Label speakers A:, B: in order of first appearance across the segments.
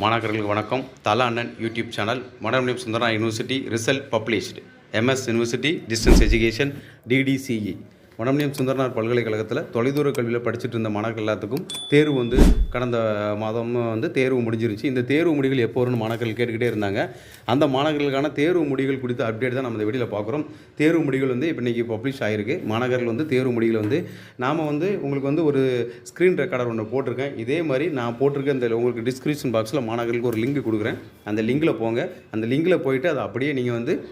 A: மாணவர்களுக்கு வணக்கம். Thala Annan YouTube channel. மடமணியம் Sundara university result published. MS university distance education DDCE. மடமணியம் சுந்தரனார் பல்கலைக்கழகத்தில் தொலைதூர கல்வியில் படிச்சுட்டு இருந்த மாணவர்கள் எல்லாத்துக்கும் தேர்வு கடந்த மாதம் தேர்வு முடிஞ்சிருச்சு. இந்த தேர்வு முடிவுகள் எப்போ வரும்னு மாணவர்கள் கேட்டுக்கிட்டே இருந்தாங்க. அந்த மாணவர்களுக்கான தேர்வு முடிவுகள் குறித்த அப்டேட் தான் நம்ம இந்த வீடியோவில் பார்க்குறோம். தேர்வு முடிவுகள் இப்போ இன்றைக்கி பப்ளிஷ் ஆகிருக்கு. மாணவர்கள் தேர்வு முடிவுகள் நாம் உங்களுக்கு ஒரு ஸ்க்ரீன் ரெக்கார்டர் ஒன்று போட்டிருக்கேன். இதே மாதிரி நான் போட்டிருக்க இந்த உங்களுக்கு டிஸ்கிரிப்ஷன் பாக்ஸில் மாணவர்களுக்கு ஒரு லிங்க் கொடுக்குறேன். அந்த லிங்கில் போங்க. அந்த லிங்கில் போயிட்டு அதை அப்படியே நீங்கள்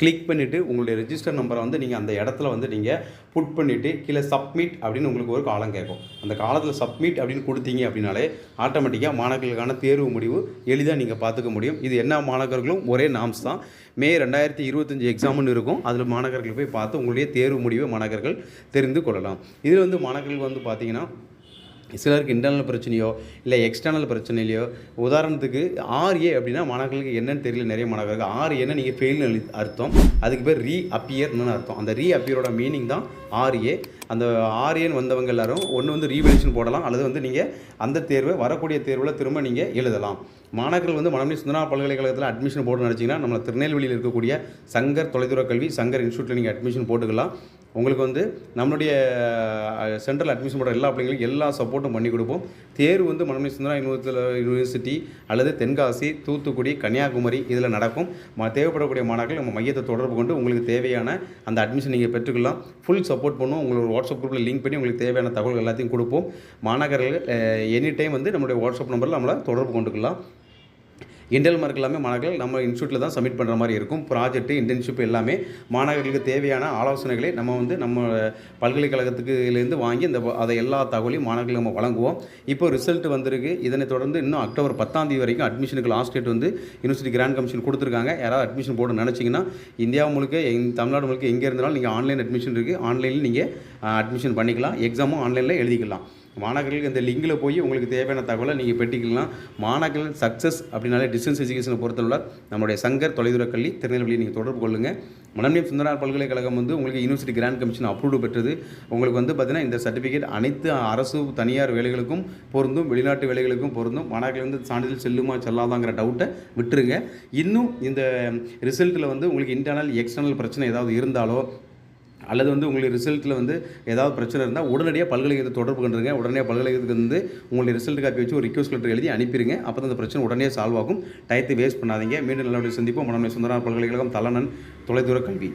A: கிளிக் பண்ணிவிட்டு உங்களுடைய ரெஜிஸ்டர் நம்பரை நீங்கள் அந்த இடத்துல நீங்கள் புட் பண்ணிவிட்டு கீழே சப்மிட் அப்படின்னு உங்களுக்கு ஒரு காலம் கேட்கும். அந்த காலத்தில் சப்மிட் அப்படின்னு கொடுத்தீங்க அப்படின்னாலே ஆட்டோமேட்டிக்காக மாணவர்களுக்கான தேர்வு முடிவு எளிதாக நீங்கள் பார்த்துக்க முடியும். இது என்ன மாணவர்களும் ஒரே நாம்ஸ் தான். மே 2025 எக்ஸாம்னு இருக்கும். அதில் மாணவர்கள் போய் பார்த்து உங்களுடைய தேர்வு முடிவை மாணவர்கள் தெரிந்து கொள்ளலாம். இதில் மாணவர்கள் பார்த்தீங்கன்னா சிலருக்கு இன்டர்னல் பிரச்சனையோ இல்லை எக்ஸ்டர்னல் பிரச்சனையிலையோ, உதாரணத்துக்கு RA அப்படின்னா மாணவர்களுக்கு என்னன்னு தெரியல. நிறைய மாணவர்களுக்கு RAன்னா நீங்கள் ஃபெயில்னு அர்த்தம். அதுக்கு பேர் ரீஅப்பியர்னு அர்த்தம். அந்த ரீஅப்பியரோட மீனிங் தான் RA. அந்த RAன்னு வந்தவங்க எல்லாரும் ஒன்று ரீவெலியூஷன் போடலாம், அல்லது நீங்கள் அந்த தேர்வை வரக்கூடிய தேர்வில் திரும்ப நீங்கள் எழுதலாம். மாணவர்கள் மடமணியம் சுந்தரனார் பல்கலைக்கழகத்தில் அட்மிஷன் போட்டு நினச்சிங்கன்னா நம்ம திருநெல்வேலியில் இருக்கக்கூடிய சங்கர் தொலைதூர கல்வி சங்கர் இன்ஸ்டியூட்டில் நீங்கள் அட்மிஷன் போட்டுக்கலாம். உங்களுக்கு நம்மளுடைய சென்ட்ரல் அட்மிஷன் போடுற எல்லா பிள்ளைங்களுக்கும் எல்லா சப்போர்ட்டும் பண்ணி கொடுப்போம். தேர்வு மடமணியம் சுந்தரா யூனிவர்சிட்டி அல்லது தென்காசி, தூத்துக்குடி, கன்னியாகுமரி இதில் நடக்கும். தேவைப்படக்கூடிய மாணவர்கள் நம்ம மையத்தை தொடர்பு கொண்டு உங்களுக்கு தேவையான அந்த அட்மிஷன் நீங்கள் பெற்றுக்கலாம். ஃபுல் சப்போர்ட் பண்ணுவோம். உங்களோட வாட்ஸ்அப் குரூப்பில் லிங்க் பண்ணி உங்களுக்கு தேவையான தகவல்கள் எல்லாத்தையும் கொடுப்போம். மாணவர்கள் எனி டைம் நம்மளுடைய வாட்ஸ்அப் நம்பரில் நம்மளை தொடர்பு கொண்டுக்கலாம். இன்டர்னல் மார்க் எல்லாமே மாணவர்கள் நம்ம இன்ஸ்டியூட்டில் தான் சப்மிட் பண்ணுற மாதிரி இருக்கும். ப்ராஜெக்ட்டு, இன்டர்ன்ஷிப் எல்லாமே மாணவர்களுக்கு தேவையான ஆலோசனைகளை நம்ம பல்கலைக்கழகத்துலேருந்து வாங்கி அதை எல்லா தகவலையும் மாணவர்களுக்கு நம்ம வழங்குவோம். இப்போ ரிசல்ட் வந்திருக்கு. இதனை தொடர்ந்து இன்னும் அக்டோபர் 10ஆம் தேதி வரைக்கும் அட்மிஷனுக்கு last date university grant commission கொடுத்துருக்காங்க. யாராவது அட்மிஷன் போட நினச்சிங்கன்னா இந்தியா முழுக்க தமிழ்நாடு முழுக்க எங்கே இருந்தாலும் நீங்கள் ஆன்லைன் அட்மிஷன் இருக்குது. ஆன்லைனில் நீங்கள் அட்மிஷன் பண்ணிக்கலாம். எக்ஸாமும் ஆன்லைனில் எழுதிக்கலாம். மாணவர்களுக்கு இந்த லிங்கில் போய் உங்களுக்கு தேவையான தகவலை நீங்கள் பெற்றுக்கலாம். மாணவர்கள் சக்ஸஸ் அப்படின்னாலே டிஸ்டன்ஸ் எஜுகேஷனை பொறுத்தவரை நம்மளுடைய சங்கர் தொலைதூர கல்வி திருநெல்வேலியை நீங்கள் தொடர்பு கொள்ளுங்கள். மடமணியம் சுந்தரனார் பல்கலைக்கழகம் உங்களுக்கு யூனிவர்சிட்டி கிராண்ட் கமிஷன் அப்ரூவ்டு பெற்றது. உங்களுக்கு பார்த்தீங்கன்னா இந்த சர்டிஃபிகேட் அனைத்து அரசு தனியார் வேலைகளுக்கும் பொருந்தும், வெளிநாட்டு வேலைகளுக்கும் பொருந்தும். மாணவர்கள் சான்றிதழ் செல்லுமா செல்லாதாங்கிற டவுட்டை விட்டுருங்க. இன்னும் இந்த ரிசல்ட்டில் உங்களுக்கு இன்டர்னல் எக்ஸ்டர்னல் பிரச்சனை ஏதாவது இருந்தாலோ அல்லது உங்களுக்கு ரிசல்ட்டில் ஏதாவது பிரச்சனை இருந்தால் உடனடியாக பல்கலைக்கழகத்தை தொடர்பு பண்ணுறங்க. உடனே பல்கலைக்கழகத்துக்கு உங்களுடைய ரிசல்ட் காப்பி வச்சு ஒரு ரிக்வஸ்ட் லெட்டர் எழுதி அனுப்பிடுங்க. அப்போ தான் அந்த பிரச்சனை உடனே சால்வ் ஆகும். டயத்தை வேஸ்ட் பண்ணாதீங்க. மீண்டும் நல்லபடியாக சந்திப்போம். மடமணியம் சுந்தரனார் பல்கலைக்கழகம், தல அண்ணன் தொலைதூர கல்வி.